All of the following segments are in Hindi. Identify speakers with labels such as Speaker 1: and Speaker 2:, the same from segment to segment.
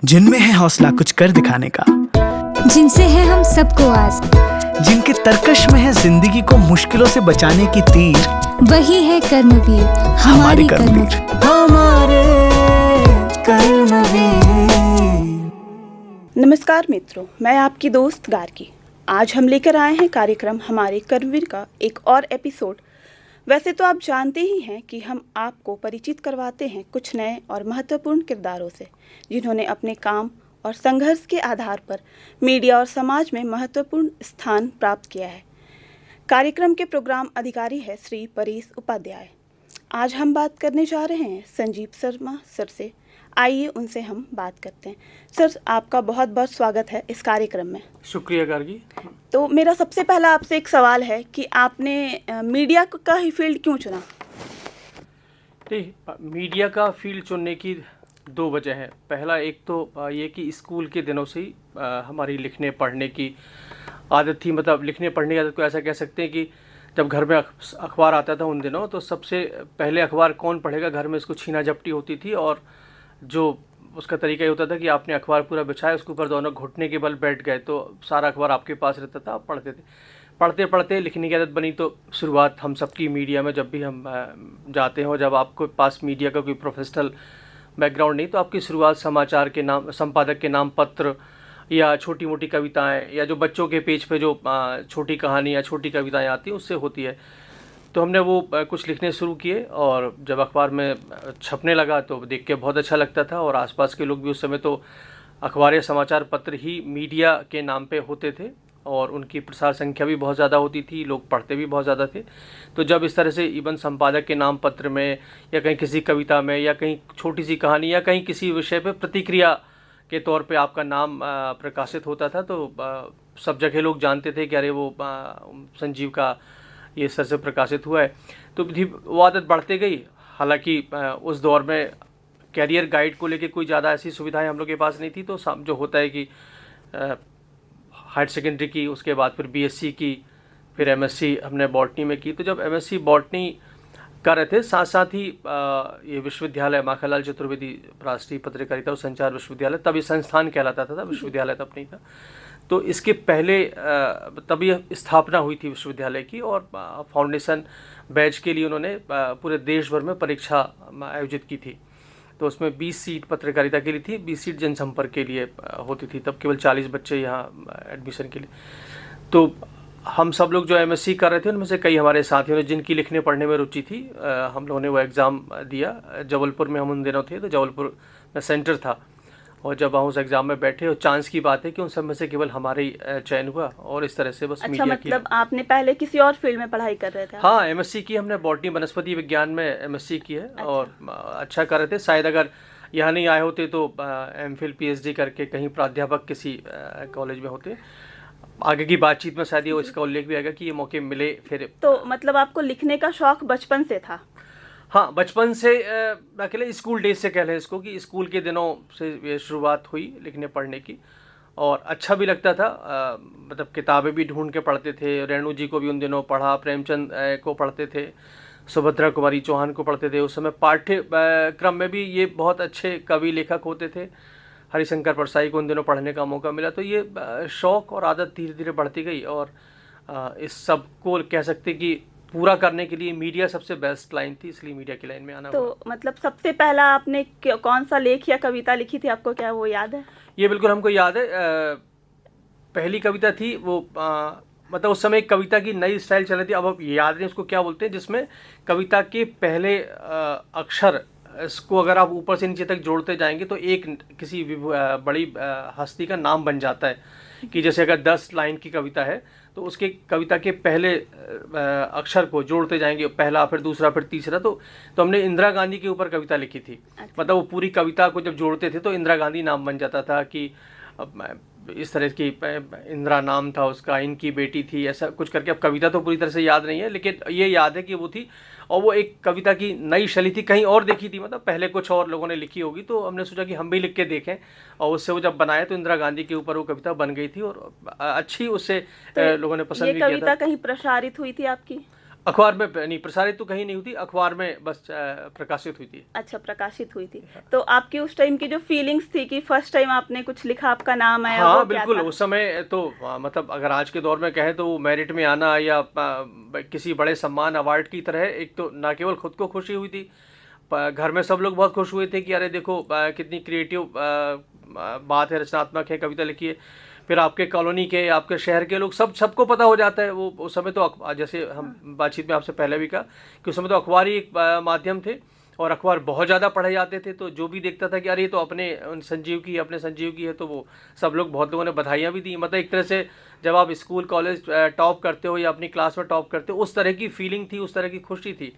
Speaker 1: जिनमें है हौसला कुछ कर दिखाने का,
Speaker 2: जिनसे है हम सबको आस,
Speaker 1: जिनके तरकश में है जिंदगी को मुश्किलों से बचाने की तीर,
Speaker 2: वही है कर्मवीर, हमारे कर्मवीर।
Speaker 1: हमारे कर्मवीर।
Speaker 3: नमस्कार मित्रों, मैं आपकी दोस्त गार्गी। आज हम लेकर आए हैं कार्यक्रम हमारे कर्मवीर का एक और एपिसोड। वैसे तो आप जानते ही हैं कि हम आपको परिचित करवाते हैं कुछ नए और महत्वपूर्ण किरदारों से, जिन्होंने अपने काम और संघर्ष के आधार पर मीडिया और समाज में महत्वपूर्ण स्थान प्राप्त किया है। कार्यक्रम के प्रोग्राम अधिकारी है श्री परेश उपाध्याय। आज हम बात करने जा रहे हैं संजीव शर्मा सर से। आइए उनसे हम बात करते हैं। सर, आपका बहुत बहुत स्वागत है इस कार्यक्रम में।
Speaker 4: शुक्रिया गार्गी।
Speaker 3: तो मेरा सबसे पहला आपसे एक सवाल है कि आपने मीडिया का ही फील्ड क्यों चुना?
Speaker 4: मीडिया का फील्ड चुनने की दो वजह हैं। पहला एक तो ये कि स्कूल के दिनों से ही हमारी लिखने पढ़ने की आदत थी। मतलब लिखने पढ़ने की आदत को ऐसा कह सकते हैं कि जब घर में अखबार आता था उन दिनों, तो सबसे पहले अखबार कौन पढ़ेगा, घर में इसको छीना झपटी होती थी। और जो उसका तरीका ये होता था कि आपने अखबार पूरा बिछाया, उसके ऊपर दोनों घुटने के बल बैठ गए तो सारा अखबार आपके पास रहता था, आप पढ़ते थे। पढ़ते पढ़ते लिखने की आदत बनी। तो शुरुआत हम सबकी मीडिया में, जब भी हम जाते हो, जब आपके पास मीडिया का कोई प्रोफेशनल बैकग्राउंड नहीं, तो आपकी शुरुआत समाचार के नाम, संपादक के नाम पत्र या छोटी मोटी कविताएं, या जो बच्चों के पेज पे जो छोटी कहानी या छोटी कविताएं आती हैं, उससे होती है। तो हमने वो कुछ लिखने शुरू किए, और जब अखबार में छपने लगा तो देख के बहुत अच्छा लगता था। और आसपास के लोग भी उस समय तो अखबार या समाचार पत्र ही मीडिया के नाम पे होते थे, और उनकी प्रसार संख्या भी बहुत ज़्यादा होती थी, लोग पढ़ते भी बहुत ज़्यादा थे। तो जब इस तरह से इवन संपादक के नाम पत्र में, या कहीं किसी कविता में, या कहीं छोटी सी कहानी, या कहीं किसी विषय पे प्रतिक्रिया के तौर पे आपका नाम प्रकाशित होता था, तो सब जगह लोग जानते थे कि अरे वो संजीव का ये सर से प्रकाशित हुआ है। तो वो आदत बढ़ते गई। हालांकि उस दौर में कैरियर गाइड को लेके कोई ज़्यादा ऐसी सुविधाएं हम लोग के पास नहीं थी। तो जो होता है कि हायर सेकेंडरी की, उसके बाद फिर बीएससी की, फिर एमएससी हमने बॉटनी में की। तो जब एमएससी बॉटनी कर रहे थे, साथ साथ ही ये विश्वविद्यालय माखनलाल चतुर्वेदी राष्ट्रीय पत्रकारिता और संचार विश्वविद्यालय, तब ये संस्थान कहलाता था, विश्वविद्यालय तब नहीं था। तो इसके पहले तभी स्थापना हुई थी विश्वविद्यालय की, और फाउंडेशन बैच के लिए उन्होंने पूरे देश भर में परीक्षा आयोजित की थी। तो उसमें 20 सीट पत्रकारिता के लिए थी, 20 सीट जनसंपर्क के लिए होती थी। तब केवल 40 बच्चे यहाँ एडमिशन के लिए। तो हम सब लोग जो एमएससी कर रहे थे, उनमें से कई हमारे साथियों ने, जिनकी लिखने पढ़ने में रुचि थी, हम लोगों ने वो एग्ज़ाम दिया। जबलपुर में हम उन दिनों थे, तो जबलपुर में सेंटर था। और जब हम उस एग्ज़ाम में बैठे, और चांस की बात है कि उन सब में से केवल हमारा ही चयन हुआ, और इस तरह से बस
Speaker 3: अच्छा,
Speaker 4: मीडिया
Speaker 3: मतलब आपने पहले किसी और फील्ड में पढ़ाई कर रहे थे?
Speaker 4: हाँ, एमएससी की हमने बॉटनी वनस्पति विज्ञान में एमएससी की है। अच्छा। और अच्छा कर रहे थे। शायद अगर यहाँ नहीं आए होते तो एमफिल पीएचडी करके कहीं प्राध्यापक किसी कॉलेज में होते। आगे की बातचीत में शायद ये इसका उल्लेख भी आएगा कि ये मौके मिले फिर।
Speaker 3: तो मतलब आपको लिखने का शौक बचपन से था?
Speaker 4: हाँ, बचपन से, अकेले स्कूल डेज से कह लें इसको, कि स्कूल के दिनों से ये शुरुआत हुई लिखने पढ़ने की। और अच्छा भी लगता था। मतलब किताबें भी ढूंढ के पढ़ते थे। रेणु जी को भी उन दिनों पढ़ा, प्रेमचंद को पढ़ते थे, सुभद्रा कुमारी चौहान को पढ़ते थे। उस समय पाठ्यक्रम में भी ये बहुत अच्छे कवि लेखक होते थे। हरिशंकर परसाई को उन दिनों पढ़ने का मौका मिला। तो ये शौक़ और आदत धीरे धीरे बढ़ती गई, और इस सब को कह सकते कि पूरा करने के लिए मीडिया सबसे बेस्ट लाइन थी, इसलिए मीडिया की लाइन में आना।
Speaker 3: तो मतलब सबसे पहला आपने कौन सा लेख या कविता लिखी थी, आपको क्या वो याद है?
Speaker 4: ये बिल्कुल हमको याद है। पहली कविता थी वो, मतलब उस समय एक कविता की नई स्टाइल चल रही थी, अब याद नहीं उसको क्या बोलते हैं, जिसमें कविता के पहले अक्षर, इसको अगर आप ऊपर से नीचे तक जोड़ते जाएंगे तो एक किसी बड़ी हस्ती का नाम बन जाता है। कि जैसे अगर 10 लाइन की कविता है, तो उसके कविता के पहले अक्षर को जोड़ते जाएंगे, पहला, फिर दूसरा, फिर तीसरा। तो हमने इंदिरा गांधी के ऊपर कविता लिखी थी।
Speaker 3: अच्छा।
Speaker 4: मतलब वो पूरी कविता को जब जोड़ते थे तो इंदिरा गांधी नाम बन जाता था, कि इस तरह की इंदिरा नाम था उसका, इनकी बेटी थी, ऐसा कुछ करके। अब कविता तो पूरी तरह से याद नहीं है, लेकिन ये याद है कि वो थी। और वो एक कविता की नई शैली थी, कहीं और देखी थी, मतलब पहले कुछ और लोगों ने लिखी होगी, तो हमने सोचा कि हम भी लिख के देखें। और उससे वो जब बनाए तो इंदिरा गांधी के ऊपर वो कविता बन गई थी, और अच्छी उससे लोगों ने पसंद भी किया था।
Speaker 3: ये कविता कहीं प्रसारित हुई थी आपकी?
Speaker 4: अखबार में नहीं प्रसारित तो कहीं नहीं हुई थी, अखबार में बस प्रकाशित हुई थी।
Speaker 3: अच्छा, प्रकाशित हुई थी। तो आपकी उस टाइम की जो फीलिंग्स थी कि फर्स्ट टाइम आपने कुछ लिखा, आपका नाम आया,
Speaker 4: हाँ
Speaker 3: वो क्या
Speaker 4: बिल्कुल,
Speaker 3: था?
Speaker 4: उस समय तो मतलब अगर आज के दौर में कहें तो वो मेरिट में आना या किसी बड़े सम्मान अवार्ड की तरह, एक तो ना केवल खुद को खुशी हुई थी, घर में सब लोग बहुत खुश हुए थे कि अरे देखो कितनी क्रिएटिव बात है, रचनात्मक है, कविता लिखी है। फिर आपके कॉलोनी के, आपके शहर के लोग सबको पता हो जाता है। वो उस समय तो जैसे हम बातचीत में आपसे पहले भी कहा कि उस समय तो अखबार ही एक माध्यम थे और अखबार बहुत ज़्यादा पढ़े जाते थे। तो जो भी देखता था कि अरे ये तो अपने संजीव की है, तो वो सब लोग, बहुत लोगों ने बधाइयाँ भी दी। मतलब एक तरह से जब आप स्कूल कॉलेज टॉप करते हो या अपनी क्लास में टॉप करते हो, उस तरह की फीलिंग थी, उस तरह की खुशी थी।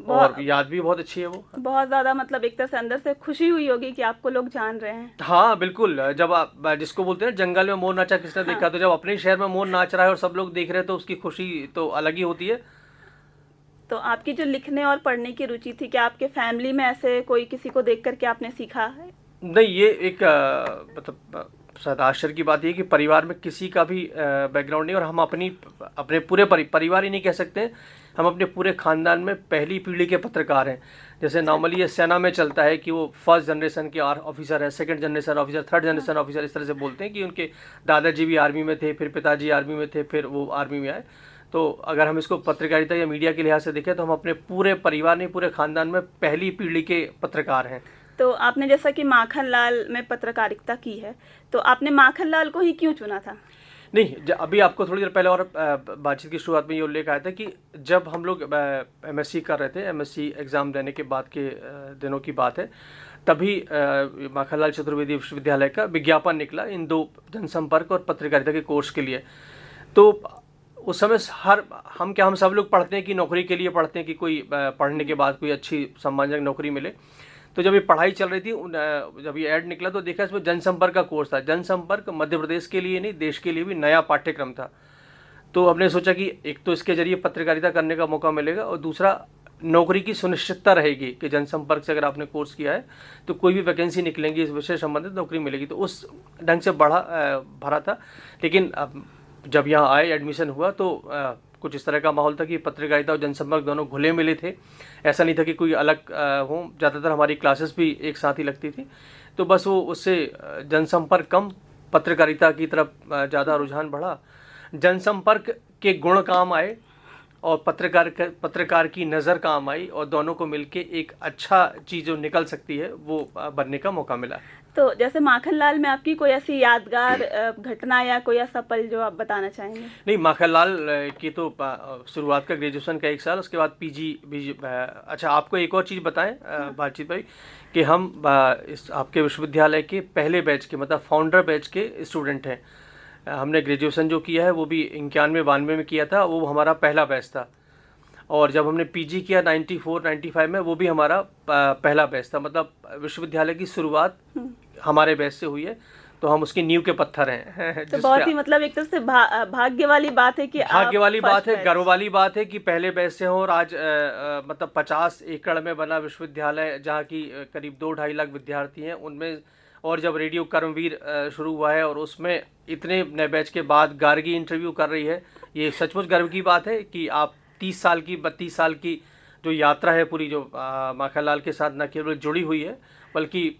Speaker 4: और याद भी बहुत अच्छी है वो।
Speaker 3: बहुत ज़्यादा, मतलब एक तरह से अंदर से खुशी हुई होगी कि आपको लोग जान रहे हैं।
Speaker 4: हाँ बिल्कुल, जब आप जिसको बोलते हैं जंगल में मोर नाचा किसने देखा, तो जब अपने शहर में मोर नाच रहा है और सब लोग देख रहे हैं तो उसकी खुशी तो अलग ही होती है।
Speaker 3: तो आपकी जो लिखने और पढ़ने की रुचि थी, क्या आपके फैमिली में ऐसे कोई किसी को देख करके आपने सीखा है?
Speaker 4: नहीं, ये एक मतलब शायद आश्चर्य की बात ये कि परिवार में किसी का भी बैकग्राउंड नहीं, और हम अपने पूरे परिवार ही नहीं कह सकते, हम अपने पूरे खानदान में पहली पीढ़ी के पत्रकार हैं। जैसे नॉर्मली ये सेना में चलता है कि वो फर्स्ट जनरेशन के ऑफिसर है, second generation officer, third generation officer, इस तरह से बोलते हैं कि उनके दादाजी भी आर्मी में थे, फिर पिताजी आर्मी में थे, फिर वो आर्मी में आए। तो अगर हम इसको पत्रकारिता या मीडिया के लिहाज से देखें तो हम अपने पूरे परिवार नहीं, पूरे खानदान में पहली पीढ़ी के पत्रकार हैं।
Speaker 3: तो आपने जैसा कि माखनलाल में पत्रकारिता की है, तो आपने माखनलाल को ही क्यों चुना था?
Speaker 4: नहीं, अभी आपको थोड़ी देर पहले और बातचीत की शुरुआत में ये उल्लेख आया था कि जब हम लोग एमएससी कर रहे थे, एमएससी एग्ज़ाम देने के बाद के दिनों की बात है, तभी माखनलाल चतुर्वेदी विश्वविद्यालय का विज्ञापन निकला इन 2 जनसंपर्क और पत्रकारिता के कोर्स के लिए। तो उस समय हम सब लोग पढ़ते हैं कि नौकरी के लिए पढ़ते हैं कि कोई पढ़ने के बाद कोई अच्छी सम्मानजनक नौकरी मिले। तो जब ये पढ़ाई चल रही थी, जब ये ऐड निकला तो देखा इसमें जनसंपर्क का कोर्स था। जनसंपर्क मध्य प्रदेश के लिए नहीं, देश के लिए भी नया पाठ्यक्रम था। तो हमने सोचा कि एक तो इसके जरिए पत्रकारिता करने का मौका मिलेगा और दूसरा नौकरी की सुनिश्चितता रहेगी कि जनसंपर्क से अगर आपने कोर्स किया है तो कोई भी वैकेंसी निकलेंगी, इस विषय संबंधित नौकरी मिलेगी। तो उस ढंग से भरा था। लेकिन जब यहाँ आए, एडमिशन हुआ तो कुछ इस तरह का माहौल था कि पत्रकारिता और जनसंपर्क दोनों घुले मिले थे। ऐसा नहीं था कि कोई अलग हो, ज़्यादातर हमारी क्लासेस भी एक साथ ही लगती थी। तो बस वो उससे जनसंपर्क कम, पत्रकारिता की तरफ ज़्यादा रुझान बढ़ा। जनसंपर्क के गुण काम आए और पत्रकार की नज़र काम आई, और दोनों को मिलके एक अच्छा चीज़ जो निकल सकती है वो बनने का मौका मिला।
Speaker 3: तो जैसे माखनलाल में आपकी कोई ऐसी यादगार घटना या कोई ऐसा पल जो आप बताना चाहेंगे?
Speaker 4: नहीं, माखनलाल की तो शुरुआत का ग्रेजुएशन का 1 साल, उसके बाद पीजी भी। अच्छा, आपको एक और चीज़ बताएं बातचीत भाई कि हम इस आपके विश्वविद्यालय के पहले बैच के, मतलब फाउंडर बैच के स्टूडेंट हैं। हमने ग्रेजुएशन जो किया है वो भी 91-92 में किया था, वो हमारा पहला बैच था। और जब हमने पीजी किया 94-95 में, वो भी हमारा पहला बैच था। मतलब विश्वविद्यालय की शुरुआत हमारे बैच से हुई है, तो हम उसकी नींव के पत्थर हैं।
Speaker 3: तो बहुत ही, मतलब एक तरह से भाग्य वाली बात है कि
Speaker 4: भाग्य वाली बात है, गर्व वाली बात है कि पहले बैच से हो। और आज मतलब 50 एकड़ में बना विश्वविद्यालय, जहाँ की करीब 2-2.5 लाख विद्यार्थी हैं उनमें। और जब रेडियो कर्मवीर शुरू हुआ है और उसमें इतने नए बैच के बाद गार्गी इंटरव्यू कर रही है, ये सचमुच गर्व की बात है कि आप 30 साल की 32 साल की जो यात्रा है पूरी, जो माखनलाल के साथ न केवल जुड़ी हुई है बल्कि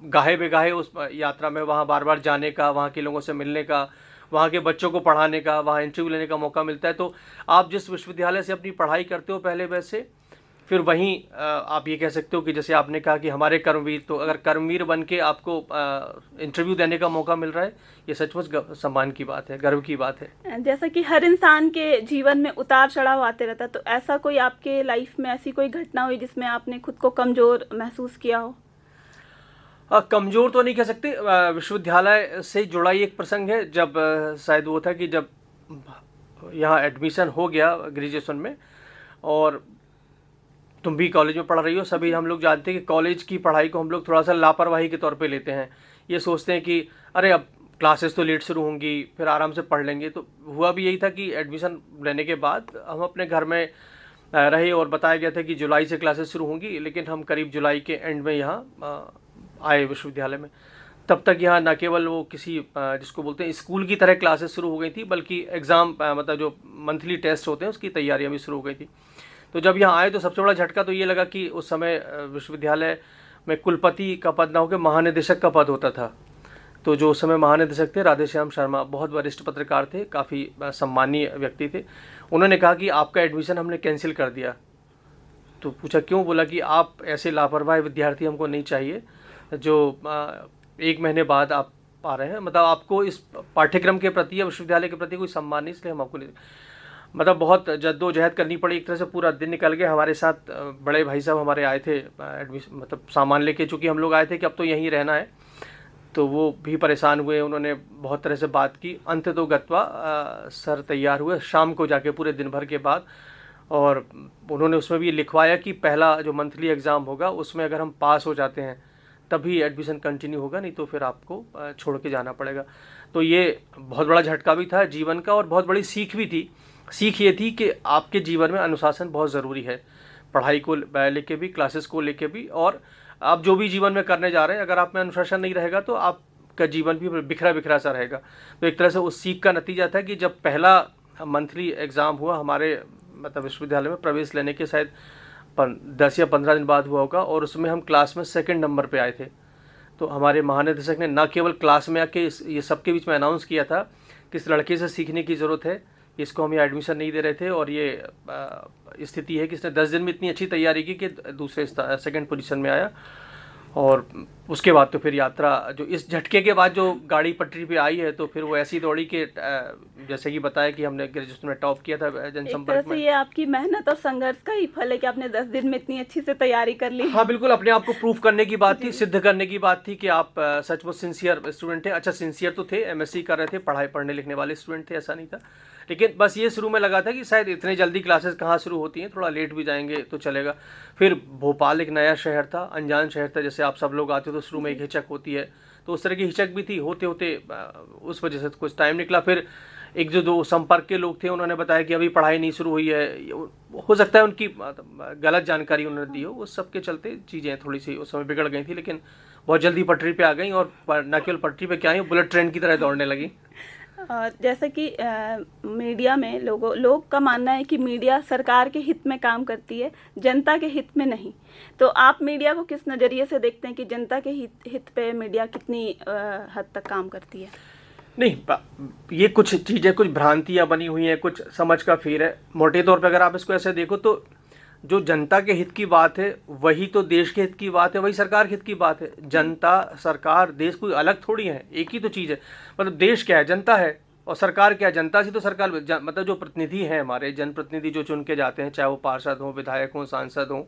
Speaker 4: गाहे बेगाहे उस यात्रा में वहाँ बार बार जाने का, वहाँ के लोगों से मिलने का, वहाँ के बच्चों को पढ़ाने का, वहाँ इंटरव्यू लेने का मौका मिलता है। तो आप जिस विश्वविद्यालय से अपनी पढ़ाई करते हो पहले बैच से, फिर वहीं आप ये कह सकते हो कि जैसे आपने कहा कि हमारे कर्मवीर, तो अगर कर्मवीर बन के आपको इंटरव्यू देने का मौका मिल रहा है, ये सचमुच सम्मान की बात है, गर्व की बात है।
Speaker 3: जैसा कि हर इंसान के जीवन में उतार चढ़ाव आते रहता, तो ऐसा कोई आपके लाइफ में ऐसी कोई घटना हुई जिसमें आपने खुद को कमज़ोर महसूस किया हो?
Speaker 4: कमज़ोर तो नहीं कह सकते। विश्वविद्यालय से जुड़ा ही एक प्रसंग है, जब शायद वो था कि जब यहाँ एडमिशन हो गया ग्रेजुएशन में, और तुम भी कॉलेज में पढ़ रही हो, सभी हम लोग जानते हैं कि कॉलेज की पढ़ाई को हम लोग थोड़ा सा लापरवाही के तौर पे लेते हैं। ये सोचते हैं कि अरे अब क्लासेस तो लेट शुरू होंगी, फिर आराम से पढ़ लेंगे। तो हुआ भी यही था कि एडमिशन लेने के बाद हम अपने घर में रहे और बताया गया था कि जुलाई से क्लासेस शुरू होंगी, लेकिन हम करीब जुलाई के एंड में यहाँ आए विश्वविद्यालय में। तब तक यहाँ न केवल वो किसी जिसको बोलते हैं स्कूल की तरह क्लासेस शुरू हो गई थी, बल्कि एग्ज़ाम मतलब जो मंथली टेस्ट होते हैं उसकी तैयारियाँ भी शुरू हो गई थी। तो जब यहाँ आए तो सबसे बड़ा झटका तो ये लगा कि उस समय विश्वविद्यालय में कुलपति का पद ना होकर महानिदेशक का पद होता था। तो जो उस समय महानिदेशक थे राधेश्याम शर्मा, बहुत वरिष्ठ पत्रकार थे, काफ़ी सम्मानीय व्यक्ति थे। उन्होंने कहा कि आपका एडमिशन हमने कैंसिल कर दिया। तो पूछा क्यों? बोला कि आप ऐसे लापरवाह विद्यार्थी हमको नहीं चाहिए जो 1 महीने बाद आप आ रहे हैं, मतलब आपको इस पाठ्यक्रम के प्रति या विश्वविद्यालय के प्रति कोई सम्मान नहीं, इसलिए हम आपको नहीं। मतलब बहुत जद्दोजहद करनी पड़ी, एक तरह से पूरा दिन निकल गया। हमारे साथ बड़े भाई साहब हमारे आए थे एडमिशन मतलब सामान लेके, चूँकि हम लोग आए थे कि अब तो यहीं रहना है, तो वो भी परेशान हुए। उन्होंने बहुत तरह से बात की। अंत तो गत्वा सर तैयार हुए शाम को जाके पूरे दिन भर के बाद, और उन्होंने उसमें भी लिखवाया कि पहला जो मंथली एग्ज़ाम होगा उसमें अगर हम पास हो जाते हैं तभी एडमिशन कंटिन्यू होगा, नहीं तो फिर आपको छोड़ के जाना पड़ेगा। तो ये बहुत बड़ा झटका भी था जीवन का, और बहुत बड़ी सीख भी थी। सीख ये थी कि आपके जीवन में अनुशासन बहुत ज़रूरी है, पढ़ाई को लेके भी, क्लासेस को लेके भी, और आप जो भी जीवन में करने जा रहे हैं अगर आप में अनुशासन नहीं रहेगा तो आपका जीवन भी बिखरा बिखरा सा रहेगा। तो एक तरह से उस सीख का नतीजा था कि जब पहला मंथली एग्ज़ाम हुआ हमारे मतलब विश्वविद्यालय में प्रवेश लेने के शायद 10 या 15 दिन बाद हुआ होगा, और उसमें हम क्लास में 2nd नंबर पे आए थे। तो हमारे महानिदेशक ने न केवल क्लास में आके ये सबके बीच में अनाउंस किया था कि इस लड़के से सीखने की ज़रूरत है, इसको हम ये एडमिशन नहीं दे रहे थे, और ये स्थिति है कि इसने 10 दिन में इतनी अच्छी तैयारी की कि दूसरे 2nd पोजीशन में आया। और उसके बाद तो फिर यात्रा, जो इस झटके के बाद जो गाड़ी पटरी पे आई है, तो फिर वो ऐसी दौड़ी कि जैसे कि बताया कि हमने ग्रेजुएशन में टॉप किया था जनसंपर्क में।
Speaker 3: ये आपकी मेहनत और संघर्ष का ही फल है कि आपने 10 दिन में इतनी अच्छी से तैयारी कर ली।
Speaker 4: हाँ बिल्कुल, अपने आप को प्रूफ करने की बात थी, सिद्ध करने की बात थी कि आप सचमुच सिंसियर स्टूडेंट थे। अच्छा सिंसियर तो थे, MSc कर रहे थे, पढ़ने लिखने वाले स्टूडेंट थे, ऐसा नहीं था। लेकिन बस ये शुरू में लगा था कि शायद इतने जल्दी क्लासेस कहाँ शुरू होती हैं, थोड़ा लेट भी जाएंगे तो चलेगा। फिर भोपाल एक नया शहर था, अनजान शहर था, जैसे आप सब लोग आते हो तो शुरू में एक हिचक होती है, तो उस तरह की हिचक भी थी। होते होते उस वजह से कुछ टाइम निकला। फिर एक जो 2 संपर्क के लोग थे उन्होंने बताया कि अभी पढ़ाई नहीं शुरू हुई है, हो सकता है उनकी गलत जानकारी उन्होंने दी हो, उस सब के चलते चीज़ें थोड़ी सी उस समय बिगड़ गई थी। लेकिन बहुत जल्दी पटरी पे आ गई, और न केवल पटरी पे क्या आई, बुलेट ट्रेन की तरह दौड़ने लगी।
Speaker 3: जैसा कि मीडिया में लोग का मानना है कि मीडिया सरकार के हित में काम करती है, जनता के हित में नहीं। तो आप मीडिया को किस नज़रिए से देखते हैं कि जनता के हित पे मीडिया कितनी हद तक काम करती है?
Speaker 4: नहीं, ये कुछ चीज़ें, कुछ भ्रांतियाँ बनी हुई हैं, कुछ समझ का फेर है। मोटे तौर पर अगर आप इसको ऐसे देखो तो जो जनता के हित की बात है वही तो देश के हित की बात है, वही सरकार के हित की बात है। जनता, सरकार, देश कोई अलग थोड़ी है, एक ही तो चीज़ है। मतलब देश क्या है? जनता है, और सरकार क्या है? जनता से तो सरकार मतलब जो प्रतिनिधि हैं हमारे, जनप्रतिनिधि जो चुन के जाते हैं, चाहे वो पार्षद हों, विधायक हों, सांसद हों,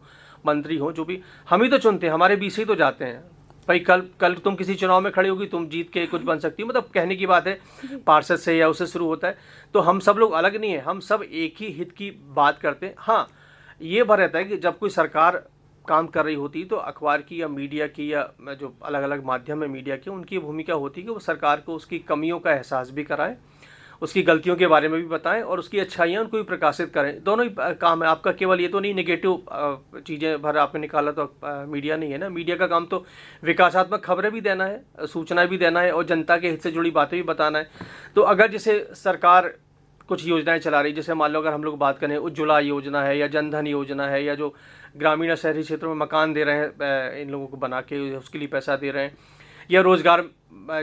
Speaker 4: मंत्री हों, जो भी, हम ही तो चुनते हैं, हमारे बीच से ही तो जाते हैं। भाई कल तुम किसी चुनाव में खड़ी होगी, तुम जीत के कुछ बन सकती हो, मतलब कहने की बात है, पार्षद से या उससे शुरू होता है। तो हम सब लोग अलग नहीं है, हम सब एक ही हित की बात करते हैं। हाँ, ये भर रहता है कि जब कोई सरकार काम कर रही होती तो अखबार की या मीडिया की या जो अलग अलग माध्यम है मीडिया की, उनकी भूमिका होती है कि वो सरकार को उसकी कमियों का एहसास भी कराएं, उसकी गलतियों के बारे में भी बताएं, और उसकी अच्छाइयाँ उनको भी प्रकाशित करें। दोनों ही काम है आपका। केवल ये तो नहीं नेगेटिव चीज़ें भर आपने निकाला तो मीडिया नहीं है ना। मीडिया का काम तो विकासात्मक खबरें भी देना है, सूचना भी देना है, और जनता के हित से जुड़ी बातें भी बताना है। तो अगर जैसे सरकार कुछ योजनाएं चला रही, जैसे मान लो अगर हम लोग बात करें उज्ज्वला योजना है, या जनधन योजना है, या जो ग्रामीण और शहरी क्षेत्रों में मकान दे रहे हैं इन लोगों को बना के, उसके लिए पैसा दे रहे हैं, या रोज़गार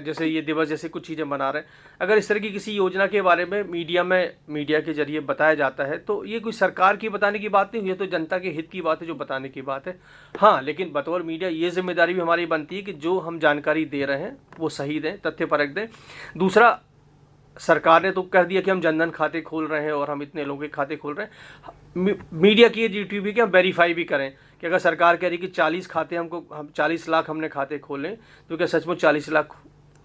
Speaker 4: जैसे ये दिवस जैसे कुछ चीज़ें बना रहे हैं, अगर इस तरह की किसी योजना के बारे में मीडिया के जरिए बताया जाता है तो ये कोई सरकार की बताने की बात नहीं हुई, तो जनता के हित की बात है जो बताने की बात है। हाँ, लेकिन बतौर मीडिया ये जिम्मेदारी भी हमारी बनती है कि जो हम जानकारी दे रहे हैं वो सही दें, तथ्यपरक दें। दूसरा, सरकार ने तो कह दिया कि हम जनधन खाते खोल रहे हैं और हम इतने लोगों के खाते खोल रहे हैं। मीडिया की ये ड्यूटी भी कि हम वेरीफाई भी करें कि अगर सरकार कह रही कि 40 खाते हम 40 लाख हमने खाते खोले, तो क्या सचमुच 40 लाख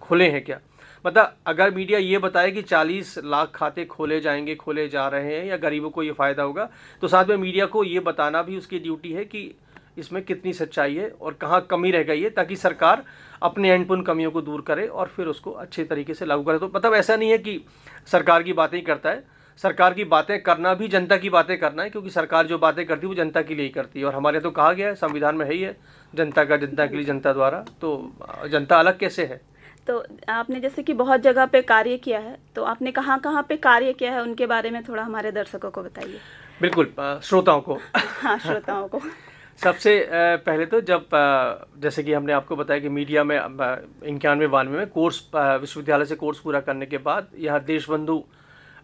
Speaker 4: खुले हैं क्या? मतलब अगर मीडिया ये बताए कि 40 लाख खाते खोले जाएंगे, खोले जा रहे हैं, या गरीबों को ये फ़ायदा होगा, तो साथ में मीडिया को ये बताना भी उसकी ड्यूटी है कि इसमें कितनी सच्चाई है और कहाँ कमी रह गई है, ताकि सरकार अपने एंड पर उन कमियों को दूर करे और फिर उसको अच्छे तरीके से लागू करे। तो मतलब ऐसा नहीं है कि सरकार की बातें ही करता है, सरकार की बातें करना भी जनता की बातें करना है, क्योंकि सरकार जो बातें करती है वो जनता के लिए ही करती है। और हमारे तो कहा गया है, संविधान में है ही है, जनता का जनता के लिए जनता द्वारा। तो जनता अलग कैसे है?
Speaker 3: तो आपने जैसे कि बहुत जगह पे कार्य किया है, तो आपने कहाँ कहाँ पे कार्य किया है, उनके बारे में थोड़ा हमारे दर्शकों को बताइए।
Speaker 4: बिल्कुल, श्रोताओं को।
Speaker 3: हाँ, श्रोताओं को।
Speaker 4: सबसे पहले तो जब जैसे कि हमने आपको बताया कि मीडिया में 91-92 में कोर्स विश्वविद्यालय से कोर्स पूरा करने के बाद यहाँ देशबंधु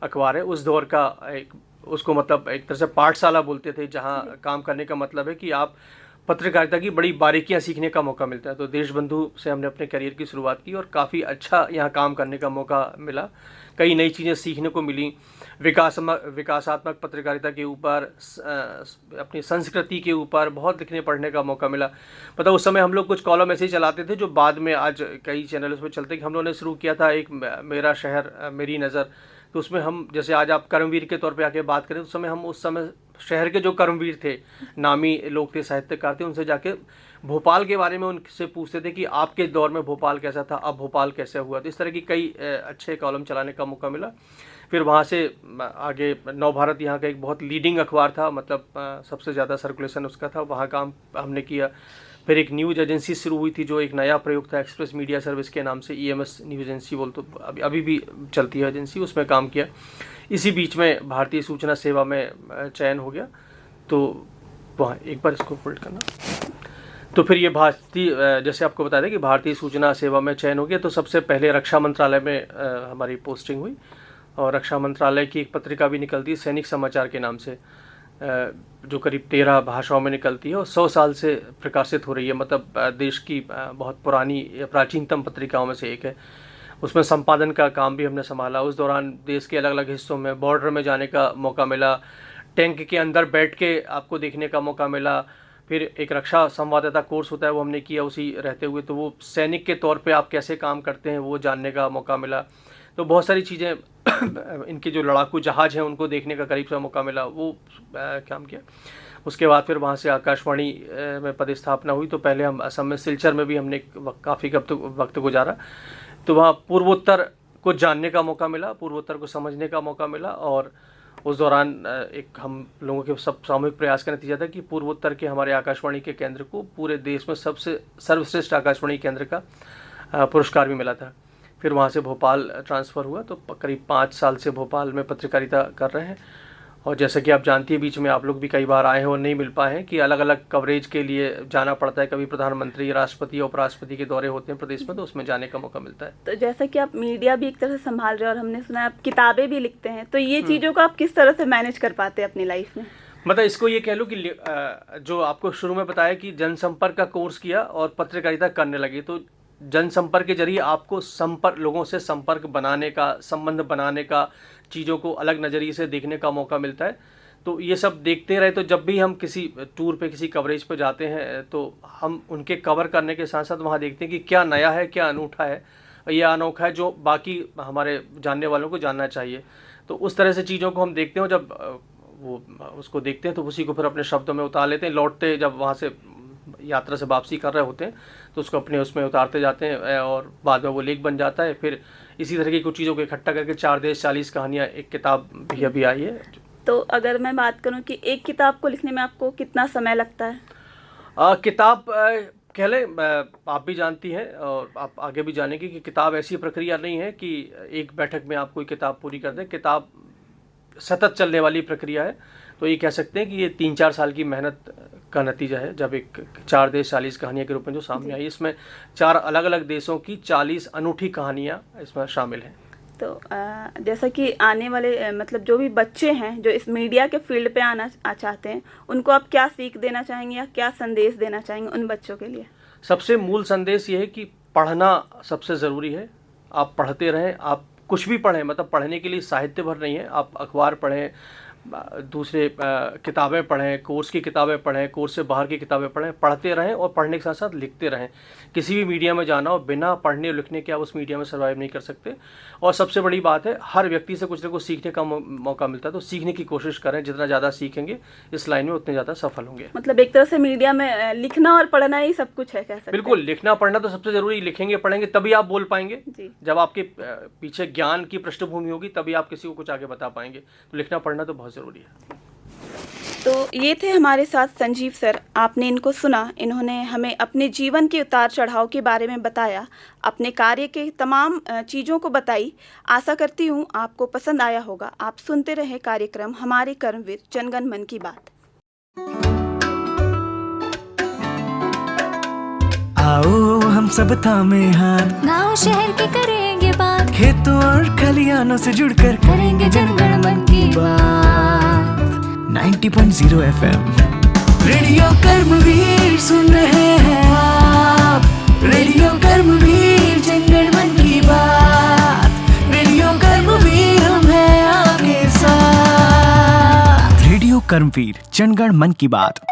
Speaker 4: अखबार है, उस दौर का एक, उसको मतलब एक तरह से पाठशाला बोलते थे, जहाँ काम करने का मतलब है कि आप पत्रकारिता की बड़ी बारीकियां सीखने का मौका मिलता है। तो देशबंधु से हमने अपने करियर की शुरुआत की और काफ़ी अच्छा यहाँ काम करने का मौका मिला। कई नई चीज़ें सीखने को मिली, विकासात्मक पत्रकारिता के ऊपर, अपनी संस्कृति के ऊपर बहुत लिखने पढ़ने का मौका मिला। पता उस समय हम लोग कुछ कॉलम ऐसे ही चलाते थे जो बाद में आज कई चैनल्स में चलते। कि हम लोगों ने शुरू किया था एक मेरा शहर मेरी नज़र, तो उसमें हम जैसे आज आप कर्मवीर के तौर पे आके बात करें, उस समय शहर के जो कर्मवीर थे, नामी लोग थे, साहित्यकार थे, उनसे जाके भोपाल के बारे में उनसे पूछते थे कि आपके दौर में भोपाल कैसा था, अब भोपाल कैसे हुआ। तो इस तरह की कई अच्छे कॉलम चलाने का मौका मिला। फिर वहाँ से आगे नवभारत यहाँ का एक बहुत लीडिंग अखबार था, मतलब सबसे ज़्यादा सर्कुलेशन उसका था, वहाँ काम हमने किया। फिर एक न्यूज़ एजेंसी शुरू हुई थी जो एक नया प्रयोग था, एक्सप्रेस मीडिया सर्विस के नाम से, EMS न्यूज़ एजेंसी बोल, तो अभी भी चलती है एजेंसी, उसमें काम किया। इसी बीच में भारतीय सूचना सेवा में चयन हो गया, तो वहाँ एक बार इसको फोल्ड करना। तो फिर ये भारतीय, जैसे आपको बता दें कि भारतीय सूचना सेवा में चयन हो गया, तो सबसे पहले रक्षा मंत्रालय में हमारी पोस्टिंग हुई। और रक्षा मंत्रालय की एक पत्रिका भी निकलती है सैनिक समाचार के नाम से, जो करीब 13 भाषाओं में निकलती है और 100 साल से प्रकाशित हो रही है। मतलब देश की बहुत पुरानी प्राचीनतम पत्रिकाओं में से एक है। उसमें संपादन का काम भी हमने संभाला। उस दौरान देश के अलग अलग हिस्सों में, बॉर्डर में जाने का मौका मिला, टैंक के अंदर बैठ के आपको देखने का मौका मिला। फिर एक रक्षा संवाददाता कोर्स होता है, वो हमने किया उसी रहते हुए, तो वो सैनिक के तौर पे आप कैसे काम करते हैं वो जानने का मौका मिला। तो बहुत सारी चीज़ें इनके जो लड़ाकू जहाज़ हैं उनको देखने का करीब से मौका मिला, वो काम किया। उसके बाद फिर वहाँ से आकाशवाणी में पदस्थापना हुई। तो पहले हम असम में सिलचर में भी हमने काफ़ी वक्त गुजारा, तो वहाँ पूर्वोत्तर को जानने का मौका मिला, पूर्वोत्तर को समझने का मौका मिला। और उस दौरान एक हम लोगों के सब सामूहिक प्रयास का नतीजा था कि पूर्वोत्तर के हमारे आकाशवाणी के केंद्र को पूरे देश में सबसे सर्वश्रेष्ठ आकाशवाणी केंद्र का पुरस्कार भी मिला था। फिर वहाँ से भोपाल ट्रांसफ़र हुआ, तो करीब 5 साल से भोपाल में पत्रकारिता कर रहे हैं। और जैसा कि आप जानती हैं, बीच में आप लोग भी कई बार आए हैं और नहीं मिल पाए हैं, कि अलग अलग कवरेज के लिए जाना पड़ता है। कभी प्रधानमंत्री, राष्ट्रपति, उपराष्ट्रपति के दौरे होते हैं प्रदेश में, तो उसमें जाने का मौका मिलता है।
Speaker 3: तो जैसा कि आप मीडिया भी एक तरह से संभाल रहे हैं और हमने सुना है आप किताबें भी लिखते हैं, तो ये चीज़ों को आप किस तरह से मैनेज कर पाते हैं अपनी लाइफ में?
Speaker 4: मतलब इसको ये कह लो कि जो आपको शुरू में बताया कि जनसंपर्क का कोर्स किया और पत्रकारिता करने लगी, तो जनसंपर्क के जरिए आपको लोगों से संपर्क बनाने का, संबंध बनाने का, चीज़ों को अलग नज़रिए से देखने का मौका मिलता है। तो ये सब देखते रहे, तो जब भी हम किसी टूर पे, किसी कवरेज पे जाते हैं, तो हम उनके कवर करने के साथ साथ वहाँ देखते हैं कि क्या नया है, क्या अनूठा है, या अनोखा है जो बाकी हमारे जानने वालों को जानना चाहिए। तो उस तरह से चीज़ों को हम देखते हैं, जब वो उसको देखते हैं तो उसी को फिर अपने शब्दों में उतार लेते हैं। लौटते जब वहाँ से यात्रा से वापसी कर रहे होते हैं तो उसको अपने उसमें उतारते जाते हैं और बाद में वो लेख बन जाता है। फिर इसी तरह की कुछ चीज़ों को इकट्ठा करके 4 देश 40 कहानियाँ, एक किताब भी अभी आई है।
Speaker 3: तो अगर मैं बात करूं कि एक किताब को लिखने में आपको कितना समय लगता है?
Speaker 4: किताब कह लें, आप भी जानती हैं और आप आगे भी जानेंगे कि किताब ऐसी प्रक्रिया नहीं है कि एक बैठक में आप कोई किताब पूरी कर दें। किताब सतत चलने वाली प्रक्रिया है। तो ये कह सकते हैं कि ये 3-4 साल की मेहनत का नतीजा है। जब एक 4 देश 40 कहानियाँ के रूप में जो सामने आई, इसमें 4 अलग अलग देशों की 40 अनूठी कहानियाँ इसमें शामिल हैं।
Speaker 3: तो जैसा कि आने वाले मतलब जो भी बच्चे हैं जो इस मीडिया के फील्ड पे आना चाहते हैं, उनको आप क्या सीख देना चाहेंगे या क्या संदेश देना चाहेंगे उन बच्चों के लिए?
Speaker 4: सबसे मूल संदेश ये है कि पढ़ना सबसे ज़रूरी है। आप पढ़ते रहें, आप कुछ भी पढ़ें, मतलब पढ़ने के लिए साहित्य भर नहीं है। आप अखबार पढ़ें, दूसरे किताबें पढ़ें, कोर्स की किताबें पढ़ें, कोर्स से बाहर की किताबें पढ़ें, पढ़ते रहें और पढ़ने के साथ साथ लिखते रहें। किसी भी मीडिया में जाना हो, बिना पढ़ने और लिखने के आप उस मीडिया में सर्वाइव नहीं कर सकते। और सबसे बड़ी बात है, हर व्यक्ति से कुछ ना कुछ सीखने का मौका मिलता है, तो सीखने की कोशिश करें। जितना ज़्यादा सीखेंगे इस लाइन में उतने ज़्यादा सफल होंगे।
Speaker 3: मतलब एक तरह से मीडिया में लिखना और पढ़ना ही सब कुछ है, कह सकते हैं।
Speaker 4: बिल्कुल, लिखना पढ़ना तो सबसे ज़रूरी। लिखेंगे पढ़ेंगे तभी आप बोल पाएंगे
Speaker 3: जी।
Speaker 4: जब आपके पीछे ज्ञान की पृष्ठभूमि होगी तभी आप किसी को कुछ आगे बता पाएंगे। तो लिखना पढ़ना तो बहुत ज़रूरी है।
Speaker 3: तो ये थे हमारे साथ संजीव सर। आपने इनको सुना, इन्होंने हमें अपने जीवन के उतार चढ़ाव के बारे में बताया, अपने कार्य के तमाम चीज़ों को बताई। आशा करती हूँ आपको पसंद आया होगा। आप सुनते रहे कार्यक्रम हमारे कर्मवीर जनगण मन की बात।
Speaker 1: आओ हम सब थामे हाथ,
Speaker 2: गाँव शहर के करेंगे बात,
Speaker 1: खेतों और खलियानों से जुड़कर
Speaker 2: करेंगे जनगण मन की बात।
Speaker 1: 90.0 FM रेडियो कर्मवीर सुन रहे हैं आप। रेडियो कर्मवीर जनगण मन की बात। रेडियो कर्मवीर हम हैं आपके साथ। रेडियो कर्मवीर जनगण मन की बात।